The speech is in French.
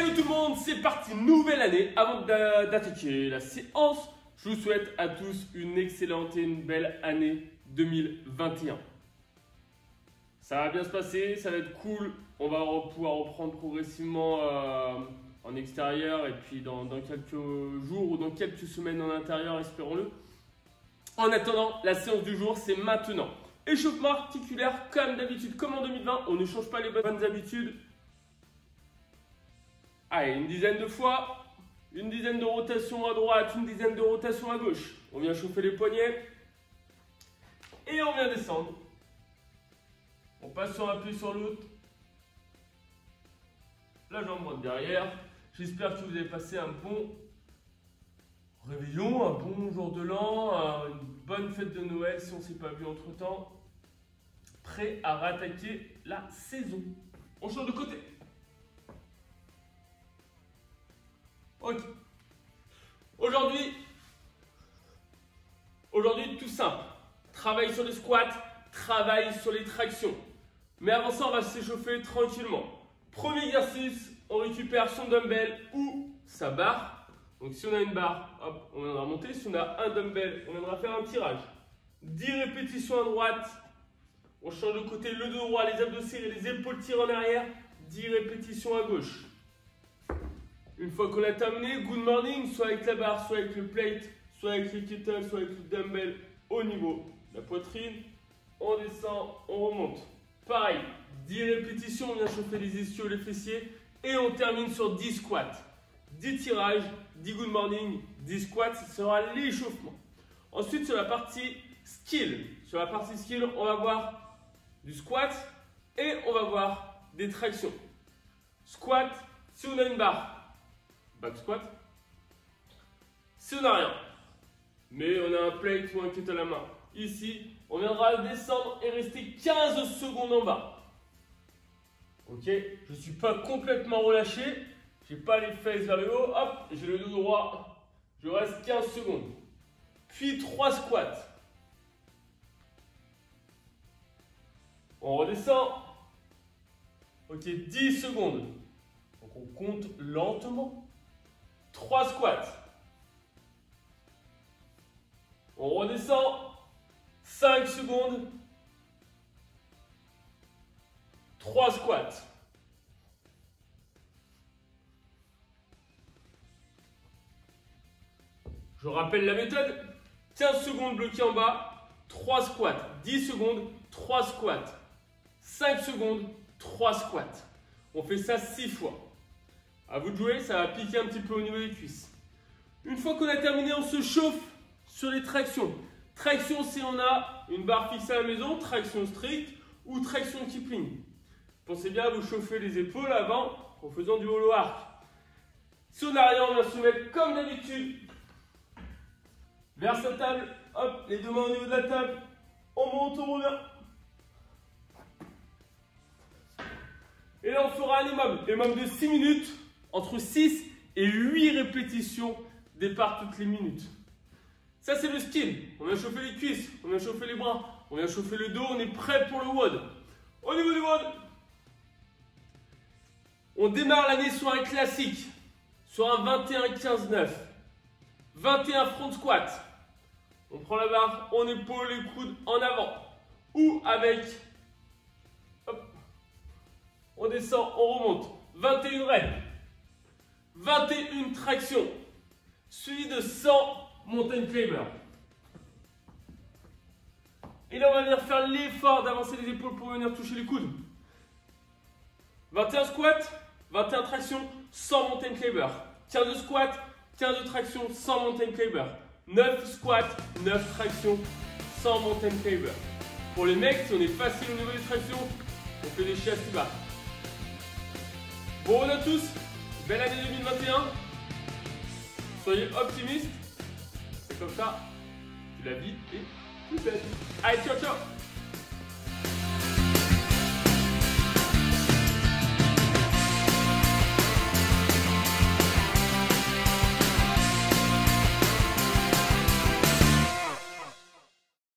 Hello tout le monde, c'est parti, nouvelle année. Avant d'attaquer la séance, je vous souhaite à tous une excellente et une belle année 2021. Ça va bien se passer, ça va être cool. On va pouvoir reprendre progressivement en extérieur et puis dans quelques jours ou dans quelques semaines en intérieur, espérons-le. En attendant, la séance du jour, c'est maintenant. Échauffement articulaire comme d'habitude, comme en 2020, on ne change pas les bonnes habitudes. Allez, une dizaine de fois, une dizaine de rotations à droite, une dizaine de rotations à gauche. On vient chauffer les poignets et on vient descendre. On passe sur un pied sur l'autre. La jambe droite derrière. J'espère que vous avez passé un bon réveillon, un bon jour de l'an, une bonne fête de Noël si on ne s'est pas vu entre temps. Prêt à rattaquer la saison. On change de côté. Ok. Aujourd'hui, tout simple. Travail sur les squats, travail sur les tractions. Mais avant ça, on va s'échauffer tranquillement. Premier exercice, on récupère son dumbbell ou sa barre. Donc si on a une barre, hop, on viendra monter. Si on a un dumbbell, on viendra faire un tirage. 10 répétitions à droite. On change de côté, le dos droit, les abdos serrés, les épaules tirées en arrière. 10 répétitions à gauche. Une fois qu'on a terminé, good morning, soit avec la barre, soit avec le plate, soit avec les kettlebells, soit avec le dumbbell au niveau de la poitrine. On descend, on remonte. Pareil, 10 répétitions, on vient chauffer les ischios, les fessiers. Et on termine sur 10 squats. 10 tirages, 10 good morning, 10 squats, ce sera l'échauffement. Ensuite, sur la partie skill. Sur la partie skill, on va voir du squat et on va voir des tractions. Squat, si on a une barre. Back squat. Si on n'a rien, mais on a un plate ou un kettlebell à la main, ici, on viendra descendre et rester 15 secondes en bas. Ok, je ne suis pas complètement relâché, je n'ai pas les fesses vers le haut, hop, j'ai le dos droit, je reste 15 secondes. Puis 3 squats. On redescend. Ok, 10 secondes. Donc on compte lentement. 3 squats. On redescend. 5 secondes. 3 squats. Je rappelle la méthode. 15 secondes bloquées en bas. 3 squats. 10 secondes. 3 squats. 5 secondes. 3 squats. On fait ça 6 fois. À vous de jouer, ça va piquer un petit peu au niveau des cuisses. Une fois qu'on a terminé, on se chauffe sur les tractions. Traction, si on a une barre fixe à la maison, traction stricte ou traction kipling. Pensez bien à vous chauffer les épaules avant en faisant du hollow arc. Si on n'a rien, on va se mettre comme d'habitude vers sa table. Hop, les deux mains au niveau de la table. On monte, on revient. Et là, on fera un immeuble de 6 minutes. Entre 6 et 8 répétitions, départ toutes les minutes. Ça, c'est le skill. On vient chauffer les cuisses, on vient chauffer les bras, on vient chauffer le dos, on est prêt pour le WOD. Au niveau du WOD, on démarre l'année sur un classique, sur un 21-15-9. 21 front squat. On prend la barre, on épaule les coudes en avant. Ou avec, hop, on descend, on remonte. 21 reps. 21 tractions, suivi de 100 mountain climber. Et là, on va venir faire l'effort d'avancer les épaules pour venir toucher les coudes. 21 squats, 21 tractions, 100 mountain climber. 15 squats, 15 tractions, 100 mountain climber. 9 squats, 9 tractions, 100 mountain climber. Pour les mecs, si on est facile au niveau des tractions, on fait des chassis bas. Bon, on a tous. Belle année 2021. Soyez optimistes. C'est comme ça que la vie est plus belle. Allez, ciao, ciao.